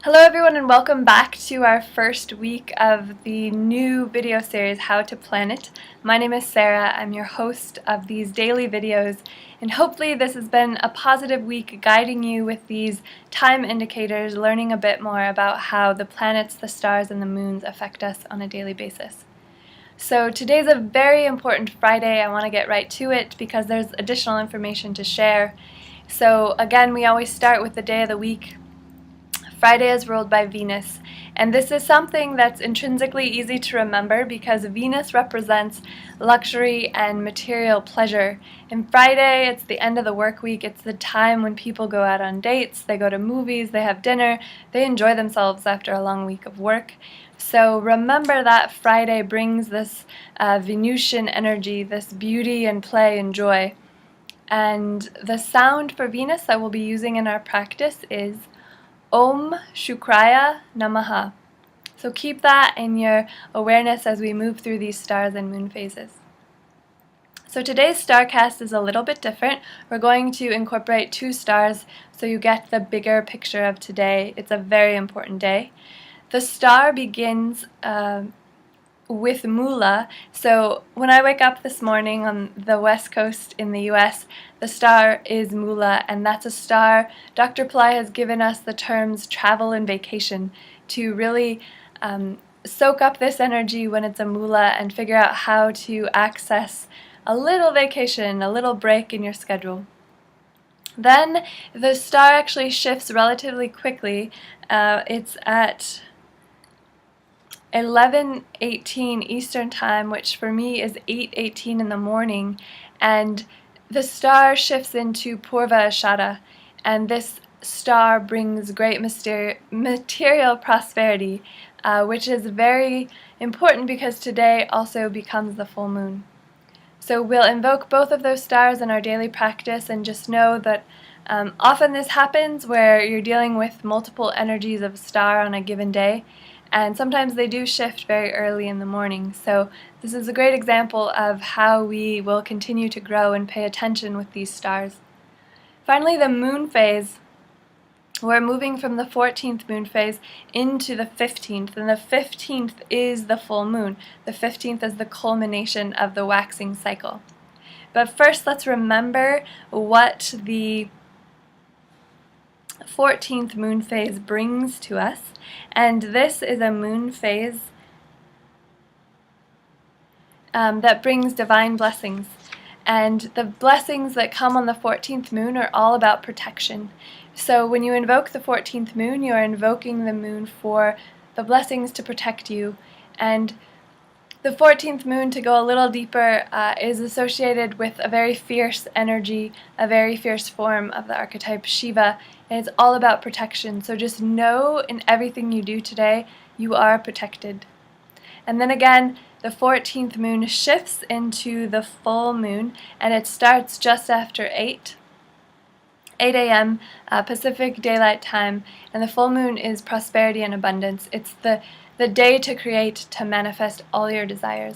Hello everyone and welcome back to our first week of the new video series, How to Planet. My name is Sarah, I'm your host of these daily videos, and hopefully this has been a positive week guiding you with these time indicators, learning a bit more about how the planets, the stars, and the moons affect us on a daily basis. So today's a very important Friday. I want to get right to it because there's additional information to share. So again, we always start with the day of the week. Friday is ruled by Venus, and this is something that's intrinsically easy to remember because Venus represents luxury and material pleasure. And Friday, it's the end of the work week, it's the time when people go out on dates, they go to movies, they have dinner, they enjoy themselves after a long week of work. So remember that Friday brings this Venusian energy, this beauty and play and joy. And the sound for Venus that we'll be using in our practice is Om Shukraya Namaha. So keep that in your awareness as we move through these stars and moon phases. So today's starcast is a little bit different. We're going to incorporate two stars so you get the bigger picture of today. It's a very important day. The star begins with Mula. So when I wake up this morning on the west coast in the US, the star is Mula, and that's a star. Dr. Pillai has given us the terms travel and vacation to really soak up this energy when it's a Mula and figure out how to access a little vacation, a little break in your schedule. Then the star actually shifts relatively quickly. It's at 11:18 Eastern Time, which for me is 8:18 in the morning, and the star shifts into Purva Ashada, and this star brings great material prosperity, which is very important because today also becomes the full moon. So we'll invoke both of those stars in our daily practice, and just know that often this happens where you're dealing with multiple energies of a star on a given day, and sometimes they do shift very early in the morning. So this is a great example of how we will continue to grow and pay attention with these stars. Finally, the moon phase. We're moving from the 14th moon phase into the 15th, and the 15th is the full moon. The 15th is the culmination of the waxing cycle. But first, let's remember what the 14th moon phase brings to us, and this is a moon phase that brings divine blessings. And the blessings that come on the 14th moon are all about protection. So when you invoke the 14th moon, you are invoking the moon for the blessings to protect you. And the 14th moon, to go a little deeper, is associated with a very fierce energy, a very fierce form of the archetype Shiva, and it's all about protection. So just know in everything you do today, you are protected. And then again, the 14th moon shifts into the full moon, and it starts just after 8 a.m. Pacific Daylight Time, and the full moon is prosperity and abundance. It's the day to create, to manifest all your desires.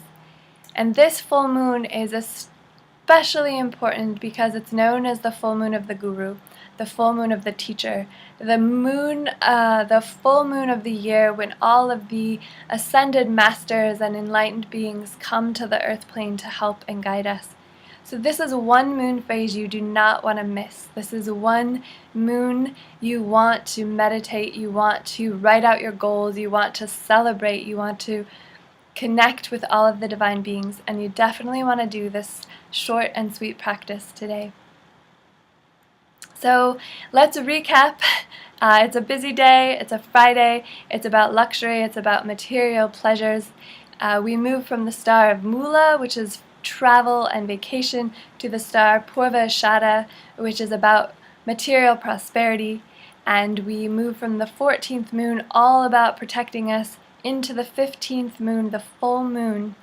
And this full moon is especially important because it's known as the full moon of the guru, the full moon of the teacher, the full moon of the year when all of the ascended masters and enlightened beings come to the earth plane to help and guide us. So this is one moon phase you do not want to miss. This is one moon you want to meditate, you want to write out your goals, you want to celebrate, you want to connect with all of the divine beings, and you definitely want to do this short and sweet practice today. So let's recap. It's a busy day, it's a Friday, it's about luxury, it's about material pleasures. We move from the star of Mula, which is travel and vacation, to the star Purva Ashada, which is about material prosperity, and we move from the 14th moon, all about protecting us, into the 15th moon, the full moon,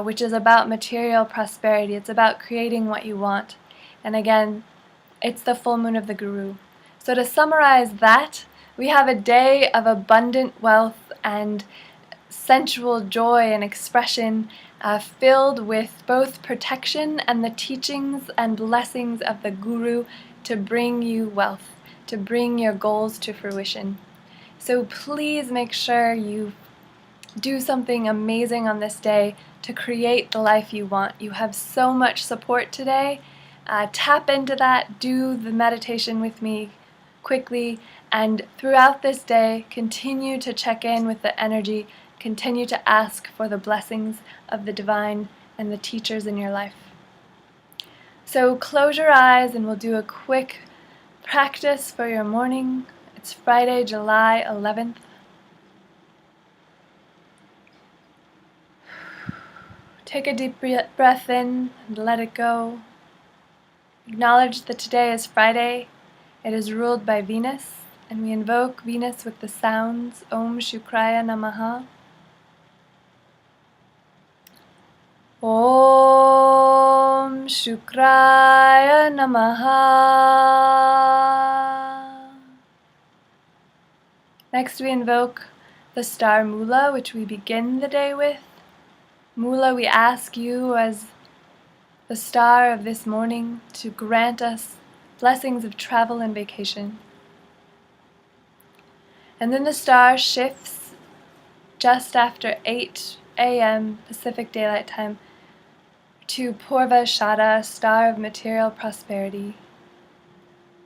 which is about material prosperity. It's about creating what you want. And again, it's the full moon of the guru. So to summarize that, we have a day of abundant wealth and sensual joy and expression, filled with both protection and the teachings and blessings of the guru to bring you wealth, to bring your goals to fruition. So please make sure you do something amazing on this day to create the life you want. You have so much support today. Tap into that, do the meditation with me quickly, and throughout this day, continue to check in with the energy, continue to ask for the blessings of the divine and the teachers in your life. So close your eyes and we'll do a quick practice for your morning. It's Friday, July 11th. Take a deep breath in and let it go. Acknowledge that today is Friday. It is ruled by Venus, and we invoke Venus with the sounds Om Shukraya Namaha. Om Shukraya Namaha. Next we invoke the star Mula, which we begin the day with. Mula, we ask you as the star of this morning to grant us blessings of travel and vacation. And then the star shifts just after 8 a.m. Pacific Daylight Time to Purvashada, star of material prosperity.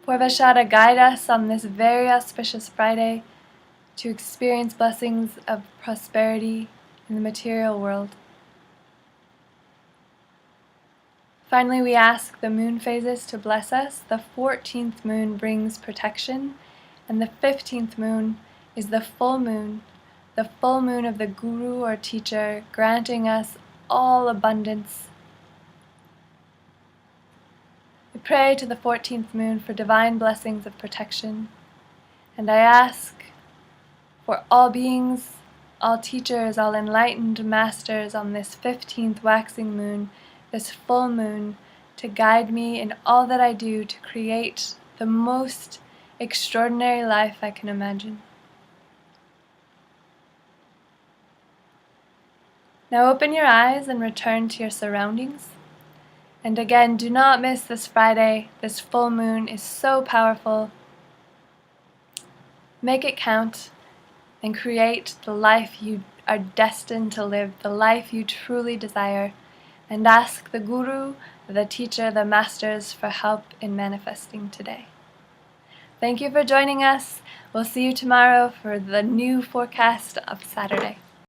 Purvashada, guide us on this very auspicious Friday to experience blessings of prosperity in the material world. Finally, we ask the moon phases to bless us. The 14th moon brings protection, and the 15th moon is the full moon of the guru or teacher, granting us all abundance. We pray to the 14th moon for divine blessings of protection, and I ask for all beings, all teachers, all enlightened masters on this 15th waxing moon, this full moon, to guide me in all that I do to create the most extraordinary life I can imagine. Now open your eyes and return to your surroundings. And again, do not miss this Friday. This full moon is so powerful. Make it count and create the life you are destined to live, the life you truly desire. And ask the guru, the teacher, the masters for help in manifesting today. Thank you for joining us. We'll see you tomorrow for the new forecast of Saturday.